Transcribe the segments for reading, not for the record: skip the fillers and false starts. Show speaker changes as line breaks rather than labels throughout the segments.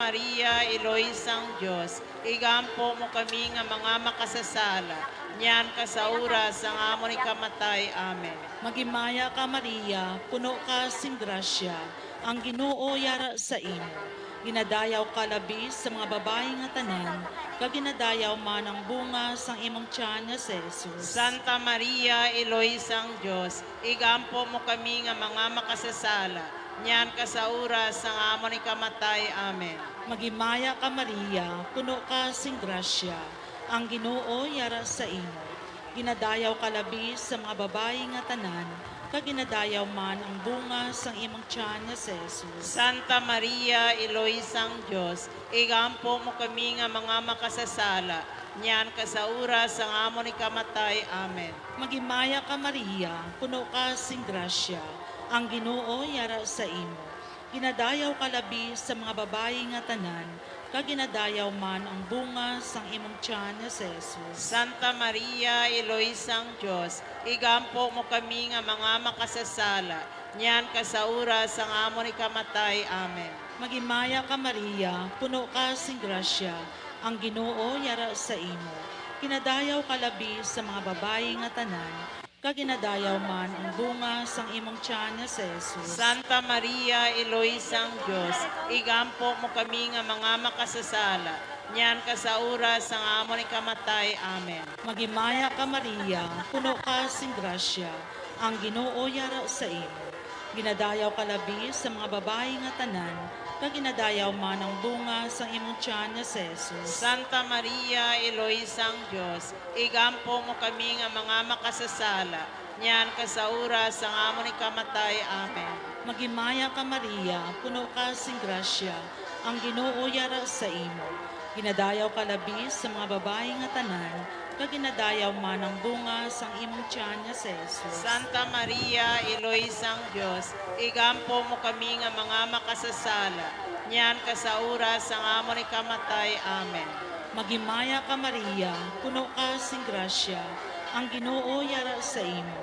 Maria, Eloisang Diyos, igampo mo kami nga mga makasasala, niyan ka sa oras ang amon ni kamatay. Amen.
Magimaya ka Maria, puno ka sing grasya, ang Ginoo yara sa imo. Ginadayaw ka labis sa mga babae nga tanan, kag ginadayaw man ang bunga sang imong tiyan nga si Jesus.
Santa Maria, Eloisang Diyos, igampo mo kami nga mga makasasala, niyan ka sa oras ang amon ni kamatay. Amen.
Magimaya ka Maria, puno ka sing grasya, ang Ginoo yara sa imo. Ginadayaw ka labis sa mga babae nga tanan, kag ginadayaw man ang bunga sang imong tiyan nga si Jesus.
Santa Maria, Eloisang Diyos, igampo mo kami nga mga makasasala, niyan ka sa oras ang amon ni kamatay. Amen.
Magimaya ka Maria, puno ka sing grasya, ang Ginoo yara sa imo. Ginadayaw ka labis sa mga babae nga tanan, kag ginadayaw man ang bunga sang imong tiyan nga si Jesus.
Santa Maria, Eloisang Diyos, igampo mo kami nga mga makasasala, niyan kasaura sang amo ni kamatay. Amen.
Magimaya ka Maria, puno ka sing grasya, ang Ginoo yara sa imo. Kinadayaw ka labi sa mga babayi nga tanan, kag ginadayaw man ang bunga sang imong tiyan nga si Jesus.
Santa Maria, Eloisang Diyos, igampo mo kami nga mga makasasala, niyan kasaura sang amo ni kamatay. Amen.
Magimaya ka Maria, puno ka sing grasya, ang Ginoo yara sa imo. Ginadayaw ka labi sa mga babayi nga tanan, kag ginadayaw man ang bunga sang imong tiyan nga si Jesus.
Santa Maria, Eloisang Diyos, igampo mo kami nga mga makasasala, niyan kasaura sang amo ni kamatay. Amen.
Magimaya ka Maria, puno ka sing grasya, ang Ginoo yara sa imo. Ginadayaw ka labi sa mga babayi nga tanan, kag ginadayaw man ang bunga sang imong tiyan nga si Jesus.
Santa Maria, Eloisang Diyos, igampo mo kami nga mga makasasala, niyan kasaura sang amo ni kamatay. Amen.
Magimaya ka Maria, puno ka sing grasya, ang Ginoo yara sa imo.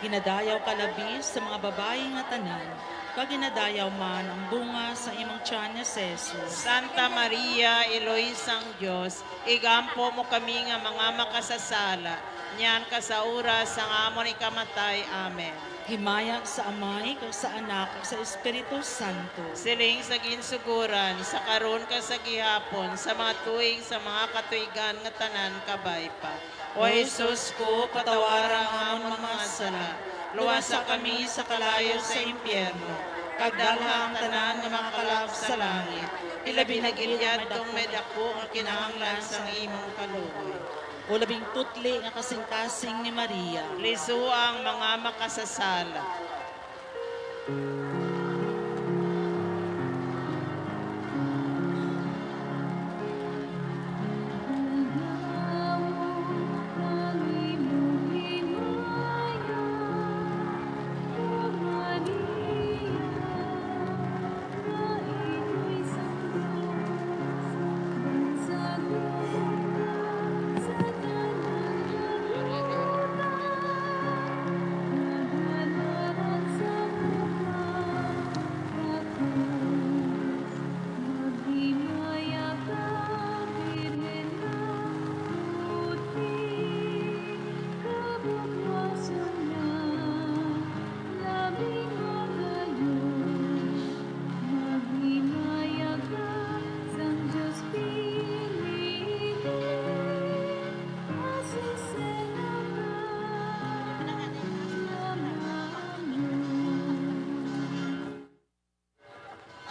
Ginadayaw ka labi sa mga babayi nga tanan, kag ginadayaw man ang bunga sa imong tiyan nga si Jesus.
Santa Maria, Eloisang Diyos, igampo mo kami nga mga makasasala, niyan kasaura sang amo ni kamatay. Amen.
Himaya sa Amay, kag sa Anak, kag sa Espiritu Santo.
Siling sa ginsuguran, sa karon ka sa gihapon, sa mga tuig, sa mga katuigan nga tanan kabay pa. O Jesus ko, patawaran ang amon mga sala. Luwasa kami sa kalayo sa impyerno. Kagdalhang tanan nga makakalab sa langit. Ilabi na gilyad tong medako ang kinahanglan sa imong kaluoy.
O labing putli nga kasing-kasing ni Maria.
Lisu ang mga makasasala.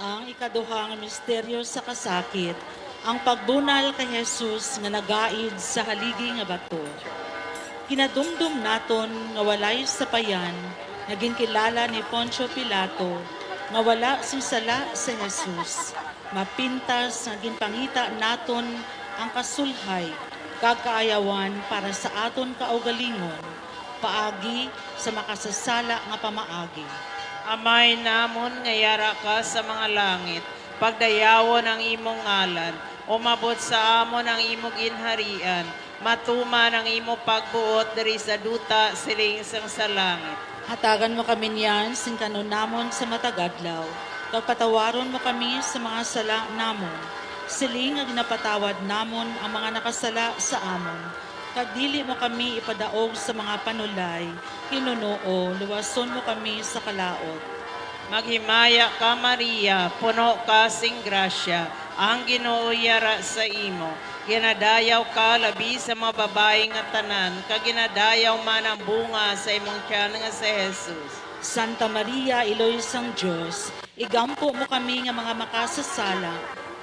Ang ikaduhang misteryo sa kasakit, ang pagbunal kay Jesus nga nagaid sa haligi nga bato. Kinadumdum naton nga walay sapayan, naging kilala ni Poncio Pilato, nga wala sing sala si Jesus. Mapintas nga ginpangita naton ang kasulhay, kagkaayawan para sa aton kaugalingon, paagi sa makasasala nga pamaagi.
Amay namon nga yara ka sa mga langit, pagdayawon ang imong ngalan, umabot sa amon ang imong ginharian, matuman ang imong pagbuot diri sa duta siling sang sa langit.
Hatagan mo kami niyan sing kanunamon sa matagadlaw, kag patawaron mo kami sa mga sala namon, siling nga ginapatawad namon ang mga nakasala sa amon. Kag dili mo kami ipadaog sa mga panulay, Hinunoo, luwason mo kami sa kalaot.
Maghimaya ka Maria, puno ka sing grasya, ang Ginoo yara sa imo. Ginadayaw ka labi sa mga babae nga tanan, kag ginadayaw man ang bunga sa imong tiyan nga si Jesus.
Santa Maria, Iloisang Diyos, igampo mo kami nga mga makasasala,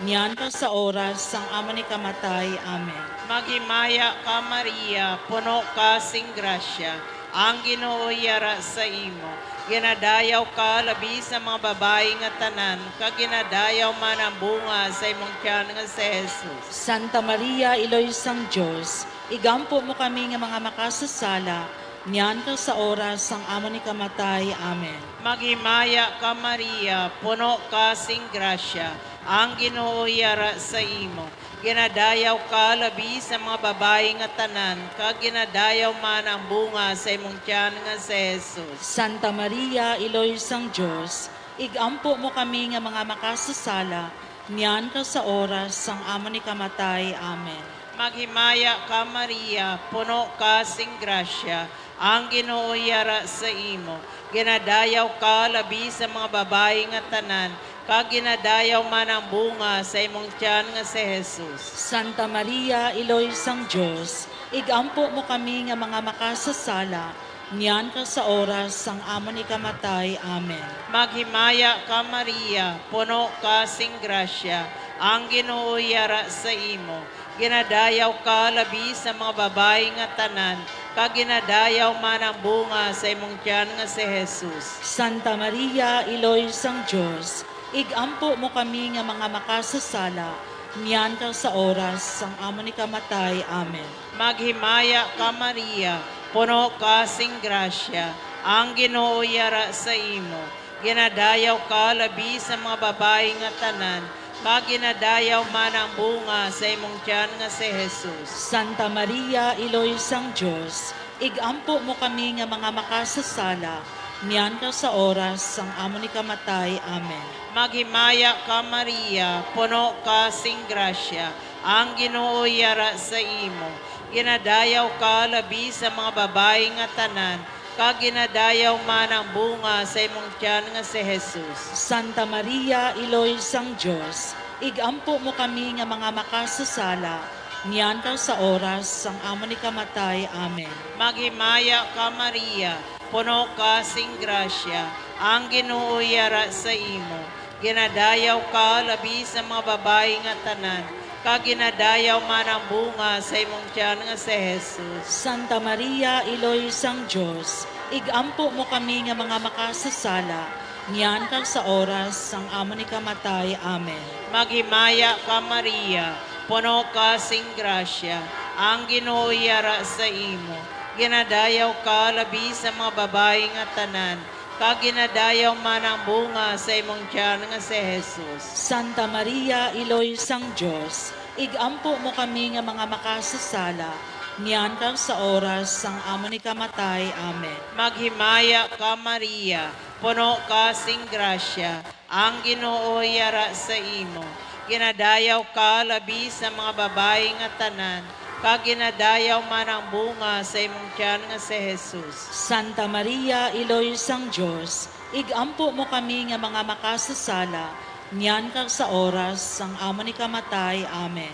niyan pa sa oras sang amo ni kamatay. Amen.
Maghimaya ka Maria, puno ka sing grasya, ang Ginoo yara sa imo. Ginadayaw ka labi sa mga babae nga tanan, kag ginadayaw man ang bunga sa imong tiyan nga si Jesus.
Santa Maria, Iloisang Diyos, igampo mo kami nga mga makasasala, niyan ka sa oras sang amo ni kamatay. Amen.
Maghimaya ka Maria, puno ka sing grasya, ang Ginoo yara sa imo. Ginadayaw ka labi sa mga babae nga tanan, kag ginadayaw man ang bunga sa imong tiyan nga si Jesus.
Santa Maria, Iloy sang Diyos, igampo mo kami nga mga makasasala, niyan ka sa oras sang amo ni kamatay. Amen.
Maghimaya ka Maria, puno ka sing grasya, ang Ginoo yara sa imo. Ginadayaw ka labi sa mga babae nga tanan, kag ginadayaw man ang bunga sa imong tiyan nga si Jesus.
Santa Maria, Iloy sang Diyos, igampo mo kami nga mga makasasala, niyan ka sa oras sang amo ni kamatay. Amen.
Maghimaya ka Maria, puno ka sing grasya, ang Ginoo yara sa imo. Ginadayaw ka labi sa mga babae nga tanan, kag ginadayaw man ang bunga sa imong tiyan nga si Jesus.
Santa Maria, Iloy sang Diyos, igampo mo kami nga mga makasasala, niyan ka sa oras sang amo ni kamatay. Amen.
Maghimaya ka Maria, puno ka sing grasya, ang Ginoo yara sa imo. Ginadayaw ka labi sa mga babae nga tanan, kag ginadayaw man ang bunga sa imong tiyan nga si Jesus.
Santa Maria, Iloy sang Diyos, igampo mo kami nga mga makasasala, niyan ka sa oras sang amo ni kamatay. Amen.
Maghimaya ka Maria, puno ka sing grasya, ang Ginoo yara sa imo. Ginadayaw ka labi sa mga babae nga tanan, kag ginadayaw man ang bunga sa imong tiyan nga si Jesus.
Santa Maria, Iloy sang Diyos, igampo mo kami nga mga makasasala, niyan ka sa oras sang amo ni kamatay. Amen.
Maghimaya ka Maria, puno ka sing grasya, ang Ginoo yara sa imo. Ginadayaw ka labi sa mga babae nga tanan, kag ginadayaw man ang bunga sa imong tiyan nga si Jesus.
Santa Maria, Iloy sang Diyos, igampo mo kami nga mga makasasala, niyan ka sa oras sang amo ni kamatay. Amen.
Maghimaya ka Maria, puno ka sing grasya, ang Ginoo yara sa imo. Ginadayaw ka labi sa mga babae nga tanan, kag ginadayaw man ang bunga sa imong tiyan nga si Jesus.
Santa Maria, Iloy sang Diyos, igampo mo kami nga mga makasasala, niyan ka sa oras sang amo ni kamatay. Amen.
Maghimaya ka Maria, puno ka sing grasya, ang Ginoo yara sa imo. Ginadayaw ka labi sa mga babae nga tanan, kag ginadayaw man ang bunga sa imong tiyan nga si Jesus.
Santa Maria, Iloy sang Diyos, igampo mo kami nga mga makasasala, niyan ka sa oras sang amo ni kamatay. Amen.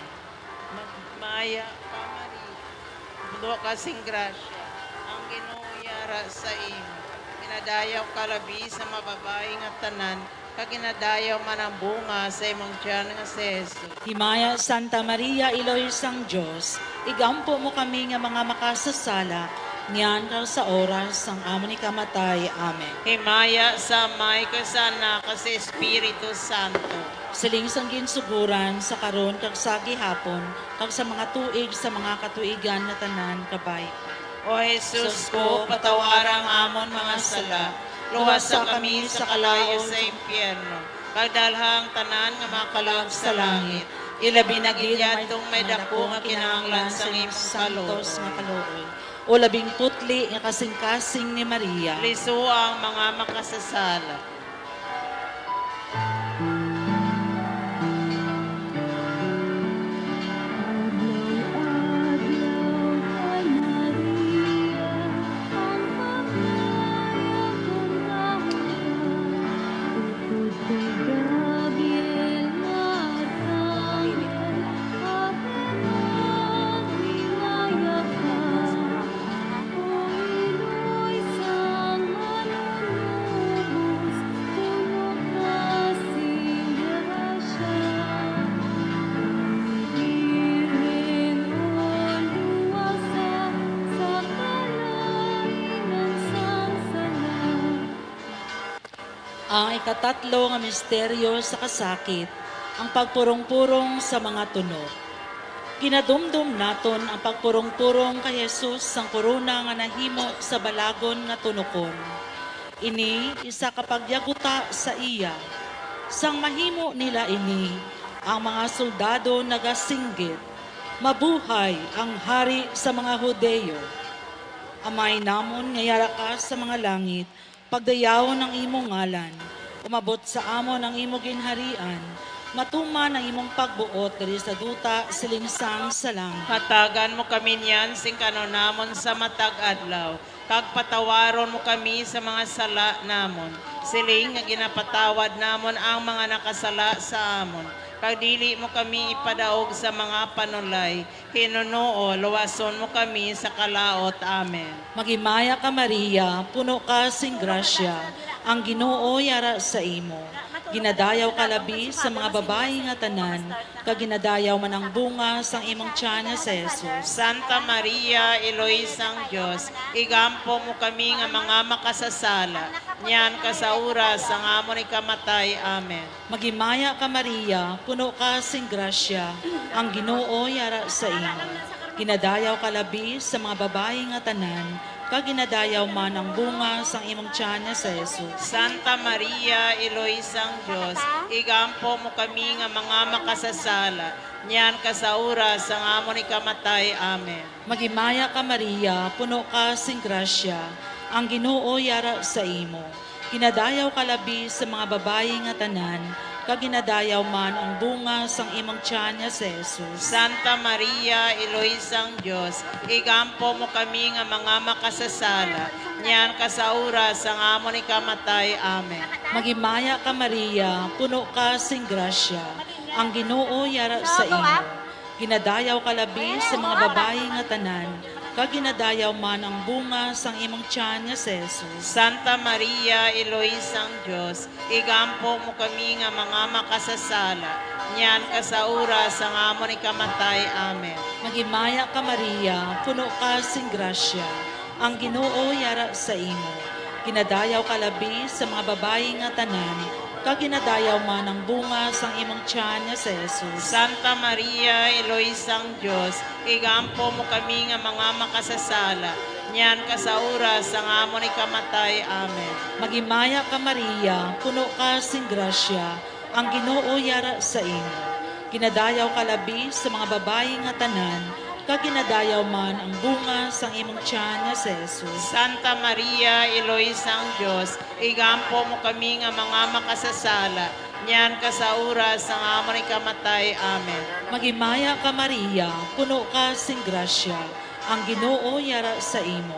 Maghimaya ka Maria, puno ka sing grasya, ang Ginoo yara sa imo. Ginadayaw ka labi sa mga babae nga tanan, kag ginadayaw man ang bunga sa imong tiyan nga si Jesus.
Himaya Santa Maria, Iloy sang Diyos, igampo mo kami nga mga makasasala, niyan ka sa oras sang amo ni kamatay. Amen.
Himaya sa Amay ka sa Anak ka sa Espiritu Santo.
Siling sang ginsuguran sa karon kag sa gihapon kag sa mga tuig sa mga katuigan nga tanan kabay.
O Jesus ko, patawarang amon mga sala, luwas sa kami sa kalayo sa impyerno, pagdalhang tanan nga makalag sa langit, ilabi na gilyatong may dako nga kinahanglan sa imong
santos nga
kalooy.
kalooy. O labing putli nga kasing-kasing ni Maria.
Liso ang mga makasasala.
Ang ikatatlo nga misteryo sa kasakit, ang pagpurong-purong sa mga tunog. Ginadumdum naton ang pagpurong-purong kay Jesus sang korona nga nahimo sa balagon nga tunokon. Ini isa kapagyaguta sa iya. Sang mahimo nila ini, ang mga soldado nagasinggit. Mabuhay ang hari sa mga Hudeyo. Amay namon ngayara ka sa mga langit, pagdayawon ang imong ngalan. Umabot sa amon ang imong ginharian, matuman ang imong pagbuot diri sa duta silingsang sa langit.
Hatagan mo kami niyan sing kanonamon sa matag adlaw. Kag patawaron mo kami sa mga sala namon. Siling nga ginapatawad namon ang mga nakasala sa amon. Kag dili mo kami ipadaog sa mga panulay. Hinunoo, luwason mo kami sa kalaot. Amen.
Magimaya ka Maria, puno ka sing grasya, ang Ginoo yara sa imo. Ginadayaw ka labi sa mga babayi nga tanan, kag ginadayaw man ang bunga sang imong tiyan nga sa Jesus.
Santa Maria, Eloisang Diyos, igampo mo kami nga mga makasasala. Nyan ka sa oras ang amon ikamatay. Amen.
Magimaya ka Maria, puno ka sing grasya, ang Ginoo yara sa imo. Ginadayaw ka labi sa mga babayi nga tanan, kag ginadayaw man ang bunga sang imong tiyan nga sa Jesus.
Santa Maria, Eloisang Diyos, igampo mo kami nga mga makasasala. Nyan ka sa oras ang amon ikamatay. Amen.
Magimaya ka Maria, puno ka sing grasya, ang Ginoo yara sa imo. Ginadayaw ka labi sa mga babayi nga tanan, kag ginadayaw man ang bunga sang imong tiyan nga sa Jesus.
Santa Maria, Eloisang Diyos, igampo mo kami nga mga makasasala. Nyan ka sa oras ang amon ikamatay. Amen.
Magimaya ka Maria, puno ka sing grasya, ang Ginoo yara sa imo. Ginadayaw ka labi sa mga babayi nga tanan, kag ginadayaw man ang bunga sang imong tiyan nga sa Jesus.
Santa Maria, Eloisang Diyos, igampo mo kami nga mga makasasala. Nyan ka sa oras ang amon ikamatay. Amen.
Magimaya ka Maria, puno ka sing grasya, ang Ginoo yara sa imo. Ginadayaw ka labi sa mga babayi nga tanan, kag ginadayaw man ang bunga sang imong tiyan nga sa Jesus.
Santa Maria, Eloisang Diyos, igampo mo kami nga mga makasasala. Nyan ka sa oras ang amon ikamatay. Amen.
Magimaya ka Maria, puno ka sing grasya, ang Ginoo yara sa imo. Ginadayaw ka labi sa mga babayi nga tanan, kag ginadayaw man ang bunga sang imong tiyan nga sa Jesus.
Santa Maria, Eloisang Diyos, igampo mo kami nga mga makasasala. Nyan ka sa oras ang amon ikamatay. Amen.
Magimaya ka Maria, puno ka sing grasya, ang Ginoo yara sa imo.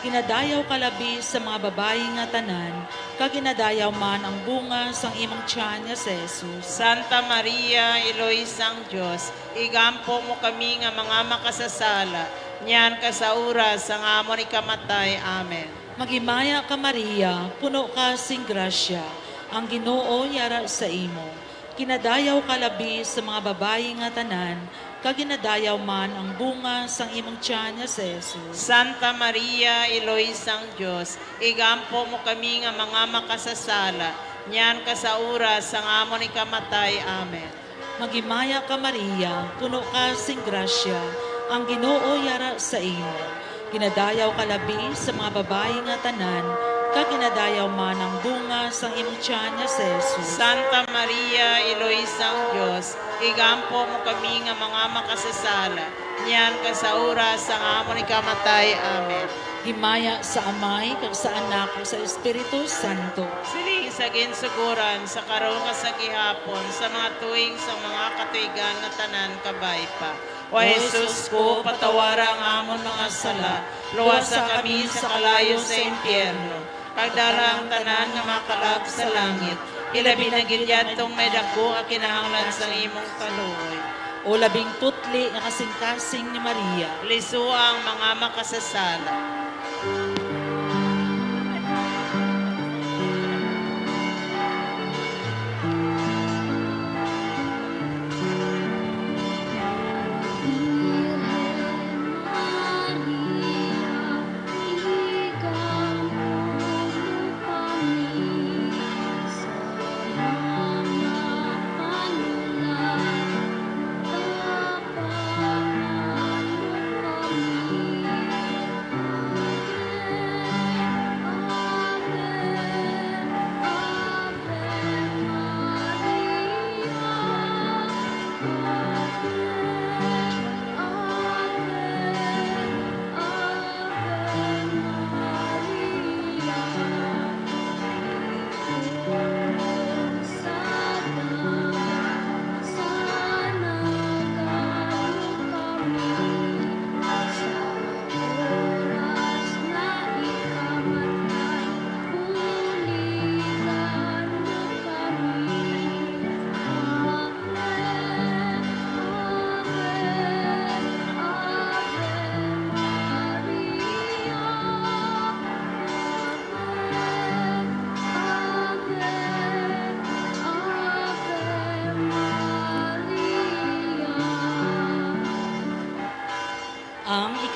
Ginadayaw ka labi sa mga babayi nga tanan, kag ginadayaw man ang bunga sang imong tiyan nga sa Jesus.
Santa Maria, Eloisang Diyos, igampo mo kami nga mga makasasala. Nyan ka sa oras ang amon ikamatay. Amen.
Magimaya ka Maria, puno ka sing grasya, ang Ginoo yara sa imo. Ginadayaw ka labi sa mga babayi nga tanan, kag ginadayaw man ang bunga sang imong tiyan nga sa Jesus.
Santa Maria, Eloisang Diyos, igampo mo kami nga mga makasasala. Nyan ka sa oras ang amon ikamatay. Amen.
Magimaya ka Maria, puno ka sing grasya, ang Ginoo yara sa imo. Ginadayaw ka labi sa mga babayi nga tanan, kag ginadayaw man ang bunga sang imong tiyan nga sa Jesus.
Santa Maria, Eloisang Diyos, igampo mo kami nga mga makasasala. Nyan ka sa oras ang amon ikamatay. Amen.
Himaya sa Amay, kag sa Anak, kag sa Espiritu Santo.
Siling sa ginsuguran, sa karon nga sa gihapon, sa mga tuwing sa mga katuigan nga tanan kabay pa. O Jesus ko, patawara ang amon mga sala, luwasa kami sa kalayo sa impyerno. Pagdala ang tanan nga makalag sa langit, ilabi na gilyad tong may dako a kinahanglan sa imong kaluoy.
O labing putli nga kasing-kasing ni Maria.
Liso ang mga makasasala.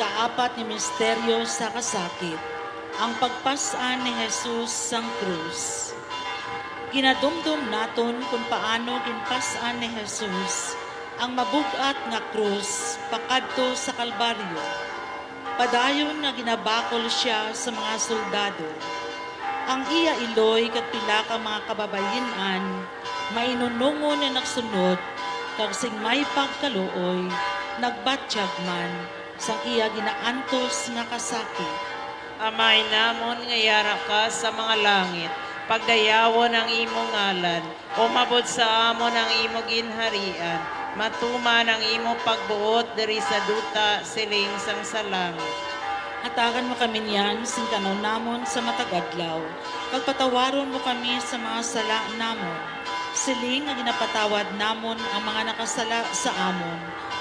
Ikaapat ni misteryo sa kasakit, ang pagpasan ni Jesus sang krus. Ginadumdum naton kung paano ginpasan ni Jesus ang mabugat nga krus pakadto sa Kalbaryo. Padayon nga ginabakol siya sa mga soldado. Ang iya iloy kag pila ka mga kababayenan mainunungon na nagsunod kag sing may pagkaluoy nagbatsyag man sang iya ginaantos nga kasakit.
Amay namon nga yara ka sa mga langit, pagdayawon ang imong ngalan, umabot sa amon ang imong ginharian, matuman ang imong pagbuot diri sa duta siling sang sa langit.
Hatagan mo kami niyan sing kanaw namon sa matagadlaw, kag patawaron mo kami sa mga sala namon. Siling nga ginapatawad namon ang mga nakasala sa amon,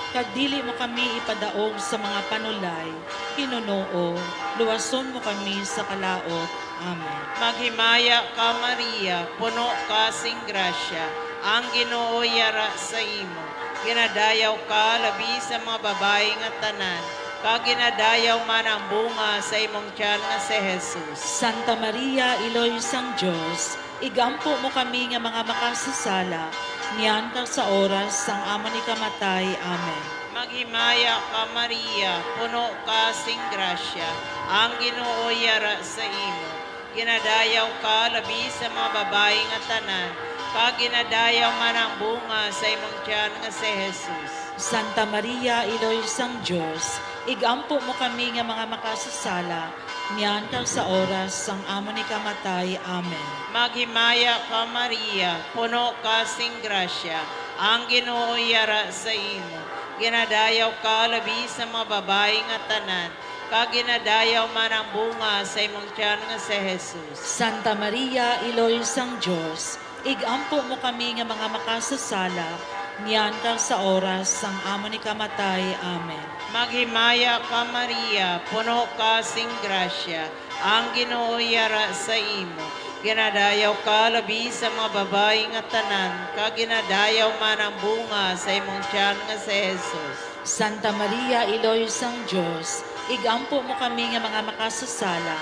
kag dili mo kami ipadaog sa mga panulay. Hinunoo, luwason mo kami sa kalaot. Amen.
Maghimaya ka Maria, puno ka sing grasya, ang Ginoo yara sa imo. Ginadayaw ka labi sa mga babae nga tanan, kag ginadayaw man ang bunga sa imong tiyan nga si Jesus.
Santa Maria, Iloy sang Diyos, igampo mo kami nga mga makasasala, niyan ka sa oras sang amon ni kamatay. Amen.
Maghimaya ka Maria, puno ka sing grasya, ang Ginoo yara sa imo. Ginadayaw ka labi sa mga babae nga tanan, kag ginadayaw man ang bunga sa imong tiyan nga si Jesus.
Santa Maria, Iloy sang Diyos, igampo mo kami nga mga makasasala, niyan ka sa oras sang amon ni kamatay. Amen.
Maghimaya ka Maria, puno ka sing grasya, ang Ginoo yara sa imo. Ginadayaw ka labi sa mga babae nga tanan, kag ginadayaw man ang bunga sa imong tiyan nga si Jesus.
Santa Maria, Iloy sang Diyos, igampo mo kami nga mga makasasala, niyan ka sa oras sang amon ni kamatay. Amen.
Maghimaya ka Maria, puno ka sing grasya, ang Ginoo yara sa imo. Ginadayaw ka labi sa mga babae nga tanan, kag ginadayaw man ang bunga sa imong tiyan nga si Jesus.
Santa Maria, Iloy sang Diyos, igampo mo kami nga mga makasasala,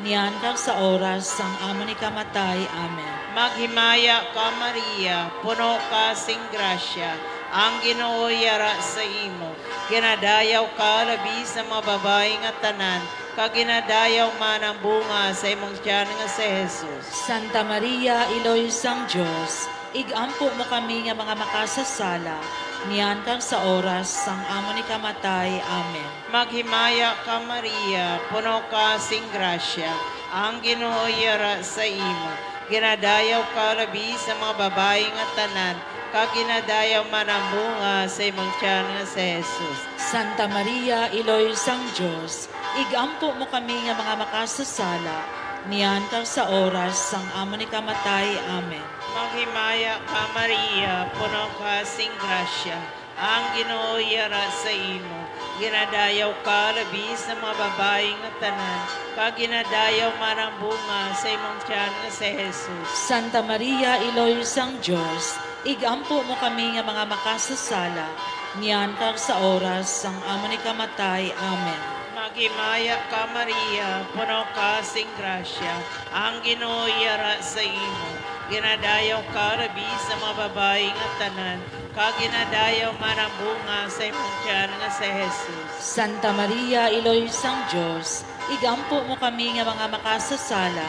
niyan ka sa oras sang amon ni kamatay. Amen.
Maghimaya ka Maria, puno ka sing grasya, ang Ginoo yara sa imo. Ginadayaw ka labi sa mga babae nga tanan, kag ginadayaw man ang bunga sa imong tiyan nga si Jesus.
Santa Maria, Iloy sang Diyos, igampo mo kami nga mga makasasala, niyan ka sa oras sang amon ni kamatay. Amen.
Maghimaya ka Maria, puno ka sing grasya, ang Ginoo yara sa imo. Ginadayaw ka labi sa mga babae nga tanan, kag ginadayaw man ang bunga sa imong tiyan nga si Jesus.
Santa Maria, Iloy sang Diyos, igampo mo kami nga mga makasasala, niyan ka sa oras sang amon ni kamatay. Amen.
Maghimaya ka Maria, puno ka sing grasya, ang Ginoo yara sa imo. Ginadayaw ka labi sa mga babae nga tanan, kag ginadayaw man ang bunga sa imong tiyan nga si Jesus.
Santa Maria, Iloy sang Diyos, igampo mo kami nga mga makasasala, niyan ka sa oras sang amon ni kamatay. Amen.
Maghimaya ka Maria, puno ka sing grasya, ang Ginoo yara sa imo. Ginadayaw ka labi sa mga babae nga tanan, kag ginadayaw man ang bunga sa imong tiyan nga si Jesus.
Santa Maria, Iloy sang Diyos, igampo mo kami nga mga makasasala,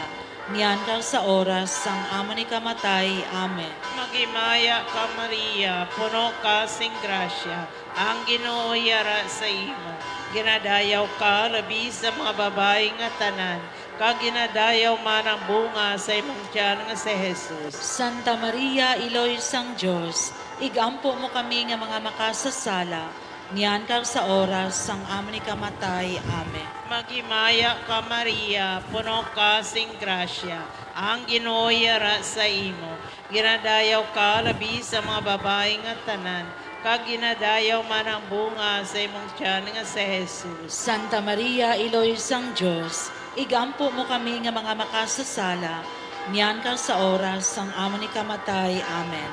niyan ka sa oras sang amon ni kamatay. Amen.
Maghimaya ka Maria, puno ka sing grasya, ang Ginoo yara sa imo. Ginadayaw ka labi sa mga babae nga tanan, kag ginadayaw man ang bunga sa imong tiyan nga si Jesus.
Santa Maria, Iloy sang Diyos, igampo mo kami nga mga makasasala, niyan ka sa oras sang amon ni kamatay. Amen.
Maghimaya ka Maria, puno ka sing grasya, ang Ginoo yara sa imo. Ginadayaw ka labi sa mga babae nga tanan, kag ginadayaw man ang bunga sa imong tiyan nga si Jesus.
Santa Maria, Iloy sang Diyos, igampo mo kami nga mga makasasala, niyan ka sa oras sang amon ni kamatay. Amen.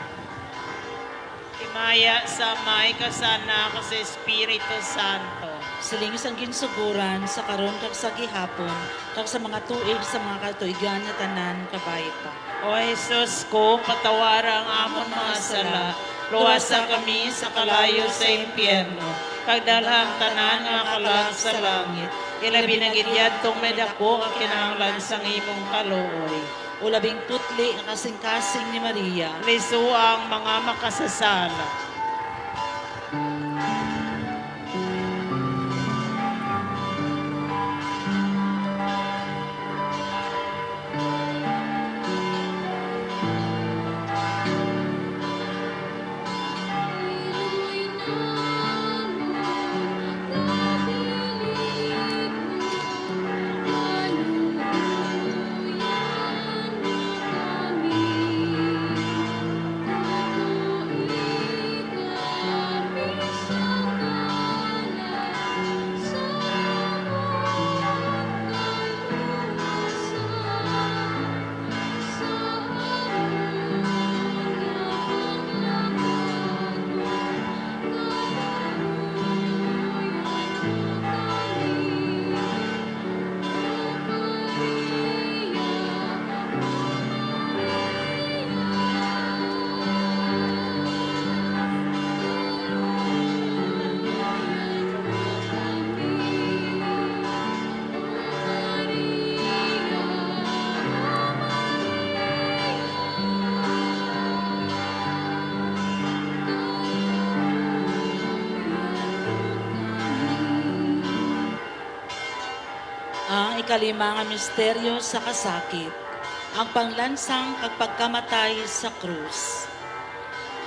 Himaya sa may kasana ka sa Espiritu Santo.
siling isang ginsuguran sa karon kag sa gihapon kag sa mga tuig sa mga katuigan nga tanan kabay pa.
O Jesus ko, patawara ang amon mga sala, luwasa kami sa kalayo sa impyerno, kagdalhang tanan nga kalag sa langit, ilabi na gidyad tong medako ang kinahanglan sang imong kaluoy.
O labing putli nga kasing-kasing ni Maria,
Liso ang mga makasasala.
ang ikalima nga misteryo sa kasakit, ang panglansang pagpagkamatay sa krus.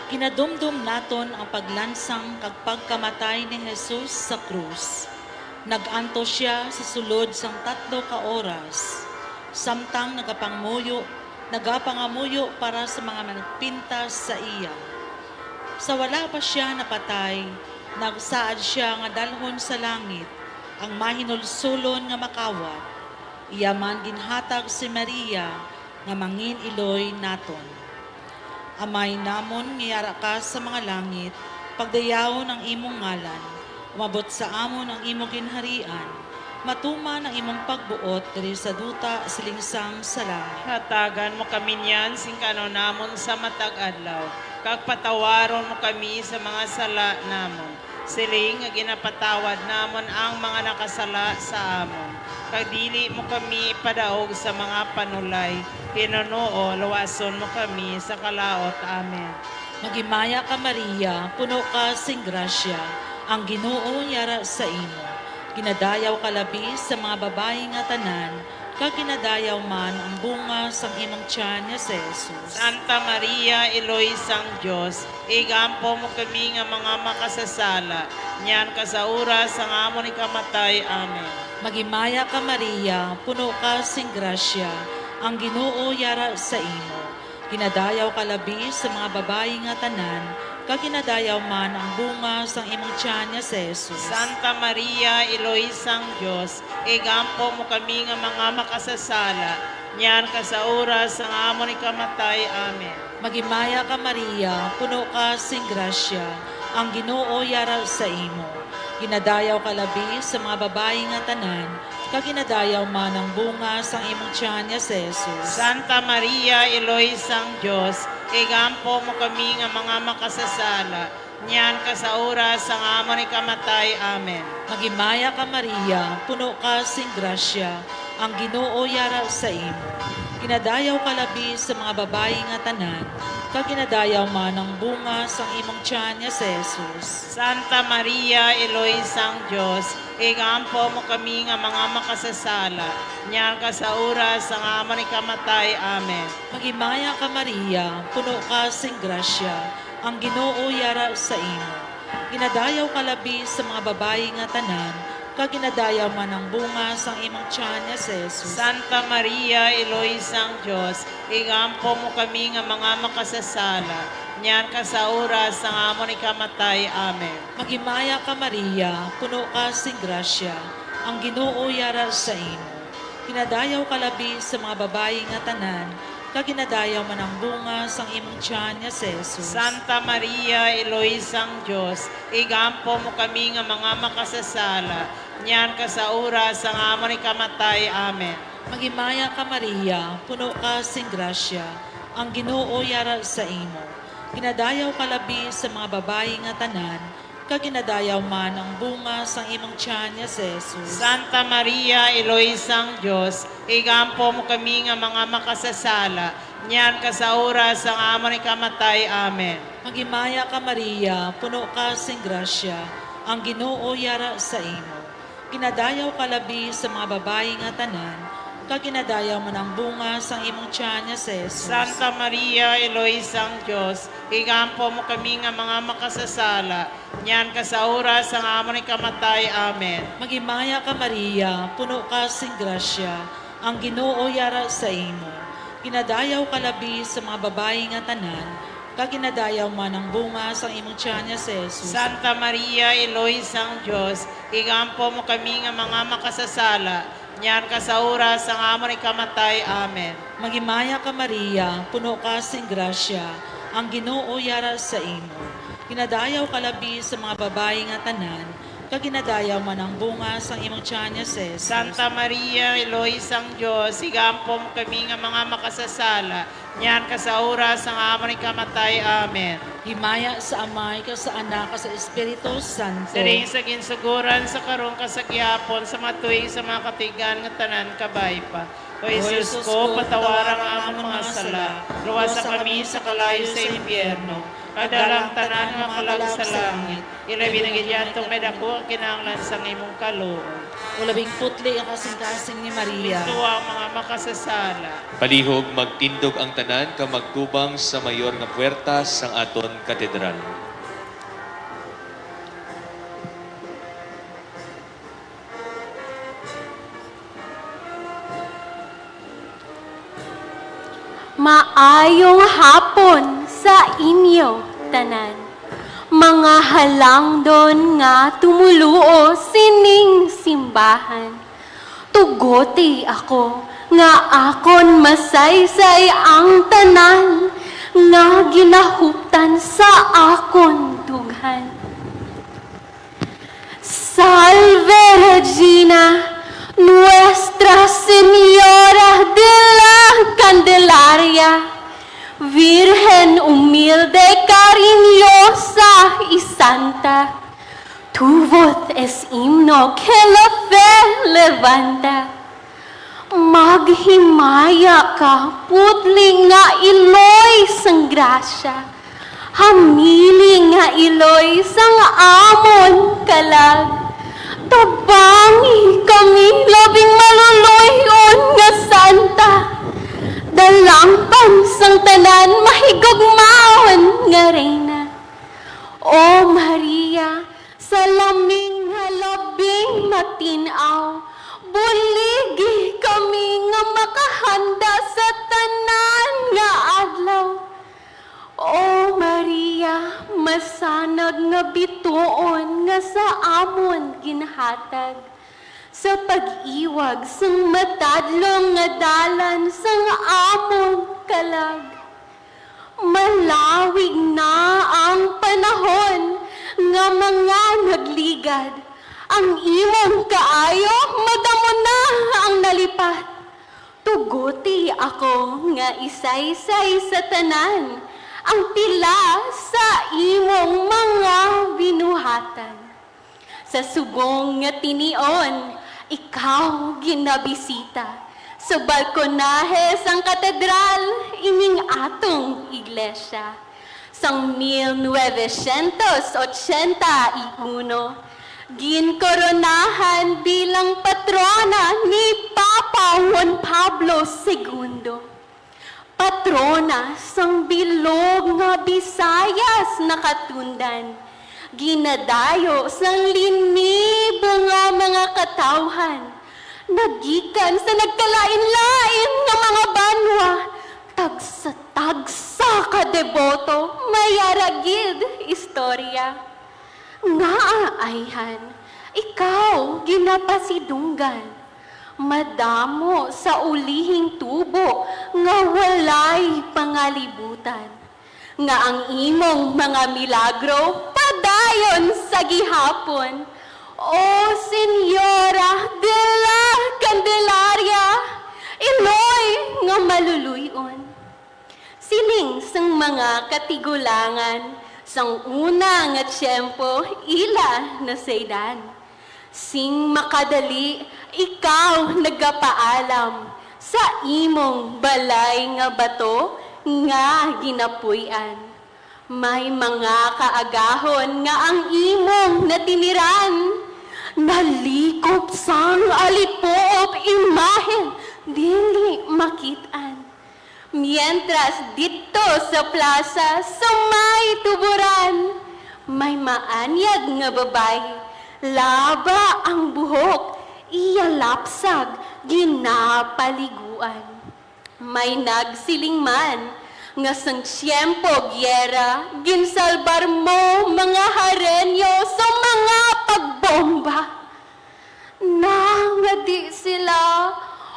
Kinadumdum naton ang paglansang kag pagkamatay ni Jesus sa krus. Naganto siya sa sulod sang 3 ka oras. Samtang nagapangamuyo para sa mga managpintas sa iya. Sa wala pa siya napatay, nagsaad siya nga dalhon sa langit ang mahinulsulon nga makawat. Iya man ginhatag si Maria nga mangin iloy naton. Amay namon ngiyara ka sa mga langit, pagdayawon ang imong ngalan, umabot sa amon ang imong ginharian, matuman ang imong pagbuot diri sa duta silingsang sa langit.
Hatagan mo kami niyan, singkano namon sa matag adlaw, kag patawaron mo kami sa mga sala namon. Siling nga ginapatawad namon ang mga nakasala sa amon. Kag dili mo kami padaog sa mga panulay, Ginoo, luwason mo kami sa kalaot. Amen.
Magimaya ka Maria, puno ka sing grasya, ang Ginoo yara sa imo. Ginadayaw ka labi sa mga babayi nga tanan, kag ginadayaw man ang bunga sang imong tiyan nga si Jesus.
Santa Maria, Eloy sang Diyos, igampo mo kami nga mga makasasala, nyan ka sa oras sang amon ikamatay. Amen.
Magimaya ka Maria, puno ka sing grasya, ang Ginoo yara sa imo. Ginadayaw ka labi sa mga babayi nga tanan, kag ginadayaw man ang bunga sang imong tiyan nga si Jesus.
Santa Maria, Eloy sang Diyos, igampo mo kami nga mga makasasala, nyan ka sa oras sang amon ikamatay. Amen.
Magimaya ka Maria, puno ka sing grasya, ang Ginoo yara sa imo. Ginadayaw ka labi sa mga babayi nga tanan, kag ginadayaw man ang bunga sang imong tiyan nga si Jesus.
Santa Maria, Eloy sang Diyos, igampo mo kami nga mga makasasala, nyan ka sa oras sang amon ikamatay. Amen.
Magimaya ka Maria, puno ka sing grasya, ang Ginoo yara sa imo. Ginadayaw ka labi sa mga babayi nga tanan, kag ginadayaw man ang bunga sang imong tiyan nga si Jesus.
Santa Maria, Eloy sang Diyos, igampo mo kami nga mga makasasala, nyan ka sa oras sang amon ikamatay. Amen.
Magimaya ka Maria, puno ka sing grasya, ang Ginoo yara sa imo. Ginadayaw ka labi sa mga babayi nga tanan, kag ginadayaw man ang bunga sang imong tiyan nga si Jesus.
Santa Maria, Eloy sang Diyos, igampo mo kami nga mga makasasala, nyan ka sa oras sang amon ikamatay. Amen.
Magimaya ka Maria, puno ka sing grasya, ang Ginoo yara sa imo. Ginadayaw ka labi sa mga babayi nga tanan, kaginadayaw man ang bunga sang imong tiyan nga si Jesus.
Santa Maria, Eloisang Diyos, igampo mo kami nga mga makasasala, niyan ka sa oras ang amon ni kamatay. Amen.
Magimaya ka Maria, puno ka sing grasya, ang Ginoo yara sa imo. Ginadayaw ka labi sa mga babayi nga tanan, kaginadayaw man ang bunga sang imong tiyan nga si Jesus.
Santa Maria, Eloisang Diyos, igampo mo kami nga mga makasasala, niyan ka sa oras ang amon ni kamatay. Amen.
Magimaya ka Maria, puno ka sing grasya, ang Ginoo yara sa imo. Ginadayaw ka labi sa mga babayi nga tanan, kaginadayaw man ang bunga sang imong tiyan nga si Jesus.
Santa Maria, Eloisang Diyos, igampo mo kami nga mga makasasala, niyan ka sa oras ang amon ni kamatay. Amen.
Magimaya ka Maria, puno ka sing grasya, ang Ginoo yara sa imo. Ginadayaw ka labi sa mga babayi nga tanan, kaginadayaw man ang bunga sang imong tiyan nga si Jesus.
Santa Maria, Eloisang Diyos, igampo mo kami nga mga makasasala, niyan ka sa oras ang amon ni kamatay. Amen.
Magimaya ka Maria, puno ka sing grasya, ang Ginoo yara sa imo. Ginadayaw ka labi sa mga babayi nga tanan, kaginadayaw man ang bunga sang imong tiyan nga si Jesus.
Santa Maria, Eloisang Diyos, igampo mo kami nga mga makasasala, niyan ka sa oras ang amon ni kamatay. Amen.
Himaya sa Amay, ka sa Anak, ka sa Espiritu Santo.
Siring sa ginsuguran, sa karong kasagyapon, sa matuig, sa mga katigan nga tanan kabay pa. O Jesus ko, patawaran ang among mga sala, luwasan kami sa kalayo sa impyerno, kadalang tanan nga kalag sa langit, ilabi na gidyatong may dako ang kinanglan sa imong kaluoy.
Ulabing putli ang kasing-kasing ni Maria.
Ito ang mga makasasala.
Palihog magtindog ang tanan ka magtubang sa mayor nga puwerta sang aton katedral.
Maayong hapon sa inyo, tanan. Mga halangdon nga tumuluo sining simbahan. Tugoti ako nga akon masaysay ang tanan nga ginahuptan sa akon dughan. Salve Regina, Nuestra Señora de la Candelaria, Virgen humilde, cariñosa y santa, tu voz es himno que la fe levanta. Maghimaya ka, putli nga iloy sang grasya, hamili nga iloy sang amon kalag. Tabangi kami labing maluluyon nga santa, dalampang sang tanan mahigugmaon nga reyna. O Maria, sa laming halabing matinaw, buligi kami nga makahanda sa tanan nga adlaw. O Maria, masanag nga bituon nga sa amon ginhatag, sa pag-iwag sang matadlong nga dalan sang amon kalag. Malawig na ang panahon nga mga nagligad, ang imong kaayo madamo na ang nalipat. Tuguti ako nga isaysay sa tanan, ang pila sa imong mga binuhatan. Sa subong nga tinion, ikaw ginabisita. Sa balkonahe sang katedral, ining atong iglesia. Sang 1981, ginkoronahan bilang patrona ni Papa Juan Pablo II. Patrona sang bilog nga Bisayas nakatundan, ginadayo sang linibo nga mga katawhan, nagikan sa nagkalain-lain nga mga banwa, tagsa-tagsa ka deboto, mayaragid istorya. Nga ayhan, ikaw ginapasidunggan, madamo sa ulihing tubo nga walay pangalibutan, nga ang imong mga milagro padayon sa gihapon. O Senyora de la Candelaria, iloy nga maluluyon. Siling sang mga katigulangan, sang una nga tiyempo ila na saydan. Sing makadali, ikaw nagapaalam sa imong balay nga bato nga ginapuyan. May mga kaagahon nga ang imong natiniran, nalikop sang alipop imahen, dili makitaan. Mientras dito sa plaza, sa may tuburan, may maanyag nga babae, laba ang buhok, iya lapsag, ginapaliguan. May nagsiling man, nga sang siyempo gyera, ginsalbar mo mga harenyo sa mga pagbomba. Nangadi sila,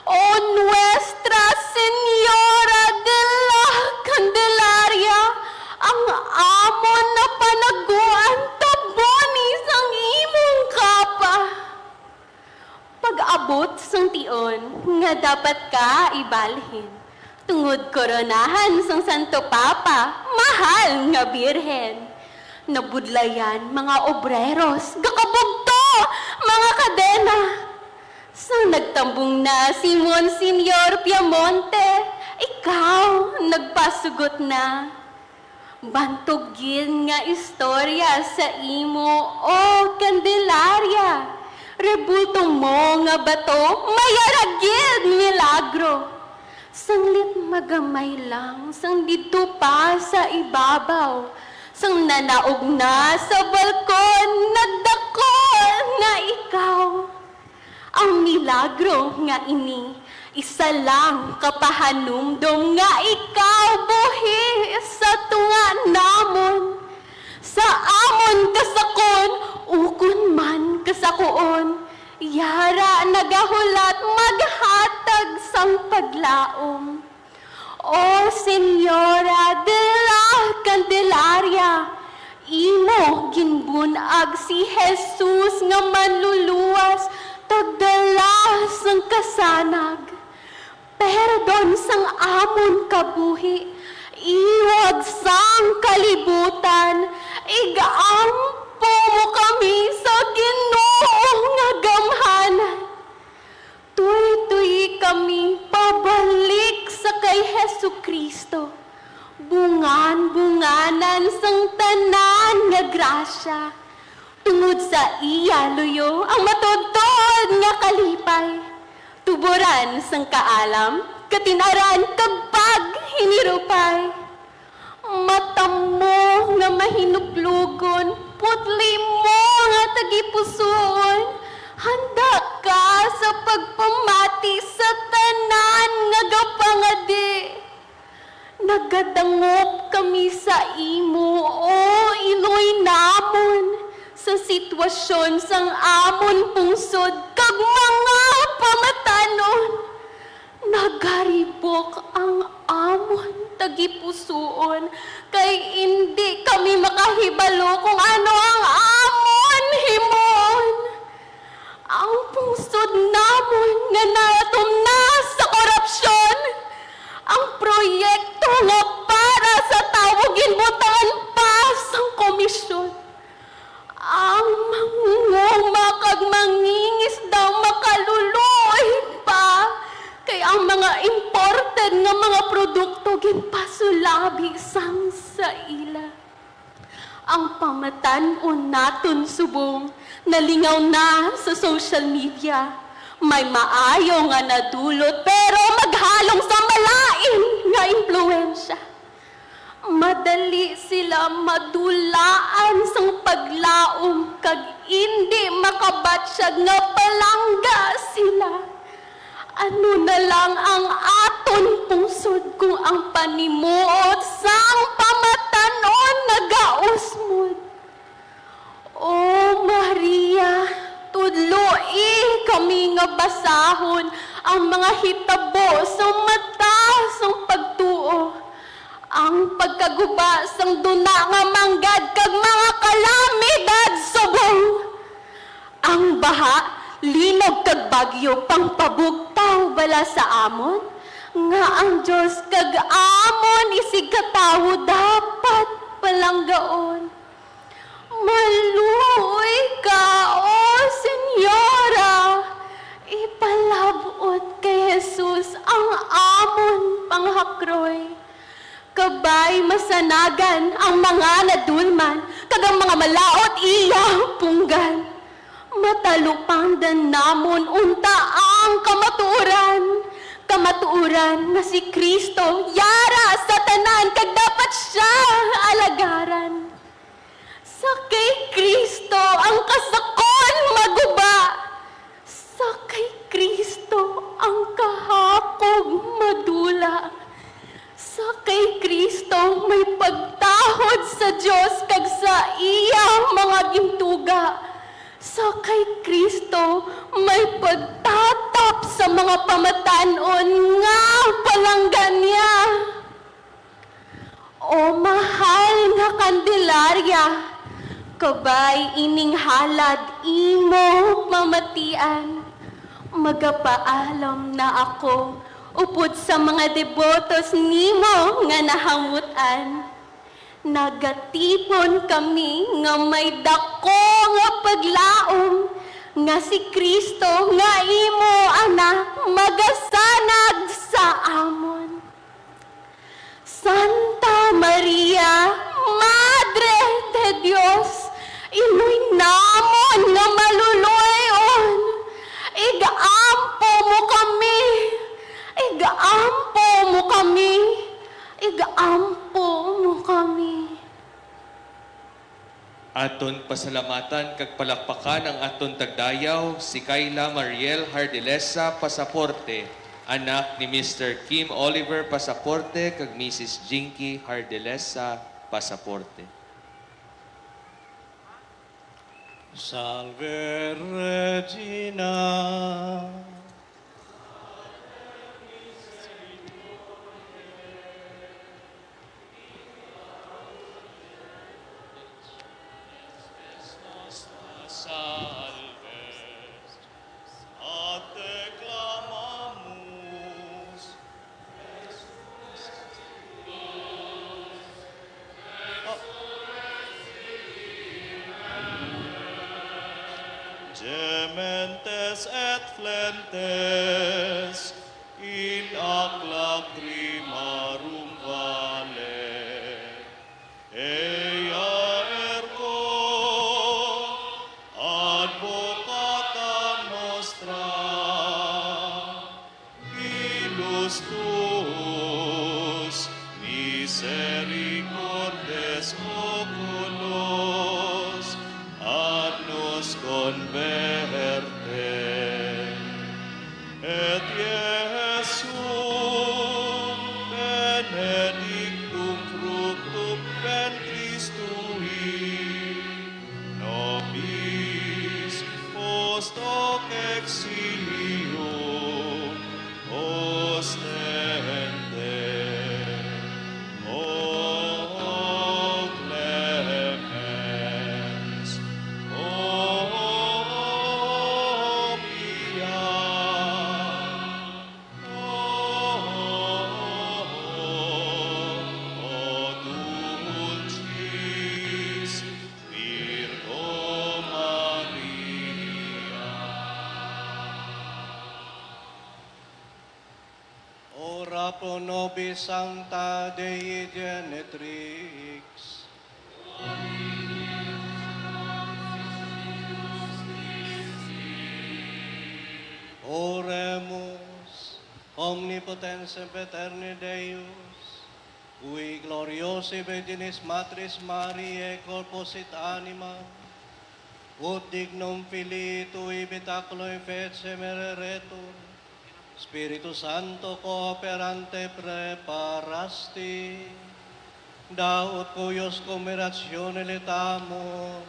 O Nuestra Señora de la Candelaria, ang amon na panaguan taboni sang imong kapa. Pag-abot sang tion, nga dapat ka ibalhin. Tungod koronahan sang Santo Papa, mahal nga birhen. Nabudlayan mga obreros, gakabugto, mga kadena. Sang nagtambong na si Monsignor Piamonte, ikaw nagpasugot na. Bantugin nga istorya sa imo, o Candelaria. Rebulto mo nga bato, mayaragid milagro. Sanglit magamay lang, sang dito pa sa ibabaw. Sang nanaog na sa balkon, nagdakol na ikaw. Ang milagro nga ini, isa lang kapahanumdom nga ikaw buhi sa tunga namon. Sa amon kasakon, ukon man kasakuon, yara nagahulat maghatag sang paglaom. O Senyora de la Candelaria, imo ginbunag si Jesus nga manluluwas, tagdala sang kasanag. Perdon sang amon kabuhi, iwag sang kalibutan, igaampo mo kami sa Ginoo nga gamhanan. Tuy-tuy kami pabalik sa kay Hesu Kristo, bungan-bunganan sang tanan nga grasya. Tungod sa iya luyo ang matudtod nga kalipay, tuburan sang kaalam, katinaran kagpag hinirupay. Mata mo nga mahinuklugon, putli mo nga tagipusoon, handa ka sa pagpamati sa tanan nga gapangadi. Nagadangop kami sa imo, o iloy namon, sa sitwasyon sang amon pungsod kag mga pamatanon. Nagaribok ang amon tagipusoon, kay hindi kami makahibalo kung ano ang amon himon. Ang pungsod namon nga natom na sa korupsyon, ang proyekto nga para sa tao ginbutangan pa sang komisyon. Ang mangunguma kag mangingisda makaluluoy pa, kay ang mga imported nga mga produkto ginpasulabi sang sa ila. Ang pamatanon naton subong, nalingaw na sa social media. May maayo nga nadulot, pero maghalong sa malain nga impluensya. Madali sila madulaan sang paglaom, kag hindi makabatsyag nga palangga sila. Ano na lang ang aton pungsod kung ang panimuot sang pamatanon nagausmod. O Maria, tudloi kami nga basahon ang mga hitabo sa mata sang kaguba sang duna nga manggad kag mga kalamidad subong. Ang baha, linog kag bagyo pang pabugtaw bala sa amon, nga ang Diyos kag amon isig katawo dapat palanggaon. Maluoy ka, o Senyora, ipalabot kay Jesus ang amon panghakroy. Kabay masanagan ang mga nadulman, kag ang mga malaot iyang punggan. Matalupangdan namon unta ang kamatuuran nga si Kristo yara sa tanan kag dapat siya alagaran. Sa kay Kristo ang kasakon maguba, sa kay Kristo ang kahakog madula. Sa kay Kristo may pagtahod sa Dios kag sa iyang mga gintuga. Sa kay Kristo may pagtatap sa mga pamatanon nga palanggan niya. O mahal nga Kandelarya, kabay ining halad imo mamatian. Magapaalam na ako upod sa mga debotos nimo nga nahamutan. Nagatipon kami nga may dako nga paglaom, nga si Kristo nga imo anak magasanag sa amon. Santa Maria, Madre de Dios, inuy namon nga maluluyon. Igaampo mo kami, igaampo mo kami, igaampo mo kami.
Aton pasalamatan kag palakpakan ang aton tagdayaw si Kayla Mariel Hardilesa Pasaporte, anak ni Mr. Kim Oliver Pasaporte kag Mrs. Jinky Hardilesa Pasaporte.
Salve Regina. Salves, ad te clamamus. Gementes et flentes in ac lacrimarum vale. Ea ergo advocata nostra, ilus tuus misericordes oculos ad nos converte. Et Iesum benedictum fructum ventris tui, nobis post hoc exilium ostende. O clemens, o pia, o dulcis Virgo Maria. Ora pro nobis Sancta Dei Genetrix. Oremus, omnipotens eterni Deus, cui gloriosi Virginis Matris Mariae corpus et anima, ut dignum Filii Tui vitaculum fece mereretur, Spiritus Santo cooperante preparasti, daut cuius comiratione letamo,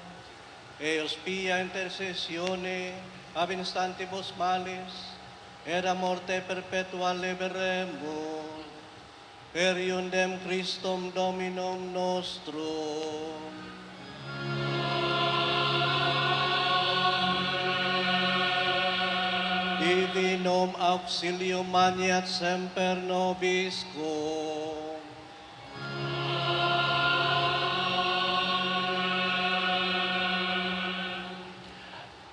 eos pia intercessione ab instantibus malis, era morte perpetua liberemur, per iundem Christum Dominum nostrum. Divinum auxilium maniat semper nobiscum.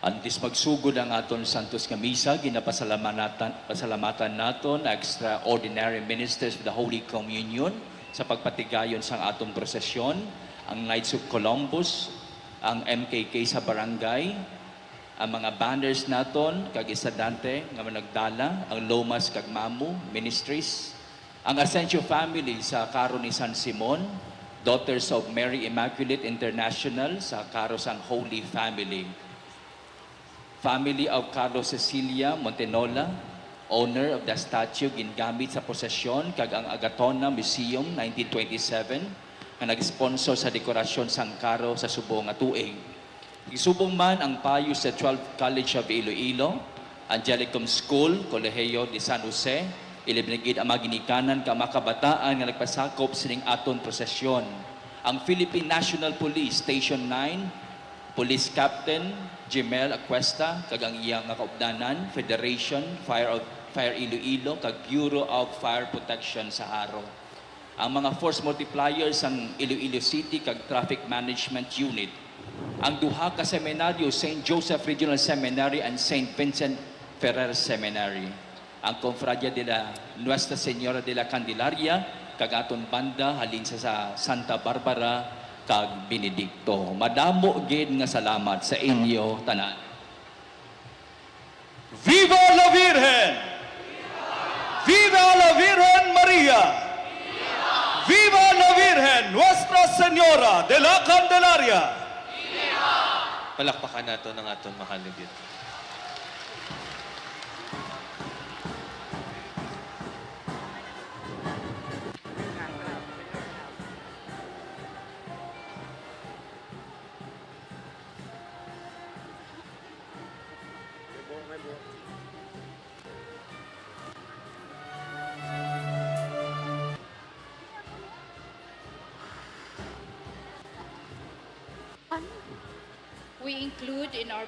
Antes magsugod ang aton Santos nga Misa, pasalamatan naton extraordinary ministers of the Holy Communion sa pagpatigayon sa atong prosesyon, ang Knights of Columbus, ang MKK sa barangay, ang mga banners naton kag estudyante nga nagdala, ang Lomas kag Mamu Ministries, ang Asensio family sa Karo ni San Simon, Daughters of Mary Immaculate International sa Karo sang Holy Family. Family of Carlos Cecilia Montenola, owner of the statue gingamit sa prosesyon kag ang Agatona Museum 1927 nga nag-sponsor sa dekorasyon sang karo sa subong nga tuig. Isubong man ang payo sa 12th College of Iloilo, Angelicum School, Colegio de San Jose, ilibnigid ang maginikanan ka makabataan nga nagpasakop sining aton prosesyon. Ang Philippine National Police Station 9, Police Captain Jimel Acuesta, kag ang iyang nga kaupdanan, Federation Fire Iloilo, kag Bureau of Fire Protection sa Haro. Ang mga force multipliers ang Iloilo City kag Traffic Management Unit. Ang duha ka seminaryo, St. Joseph Regional Seminary and St. Vincent Ferrer Seminary. Ang Confradia de la Nuestra Señora de la Candelaria, kag aton banda halin sa Santa Barbara kag Benedicto. Madamo gid nga salamat sa inyo tanan.
¡Viva la Virgen! ¡Viva la Virgen María! ¡Viva la Virgen Nuestra Señora de la Candelaria!
Palakpakan nato ng aton mahal na Diyos.
We include in our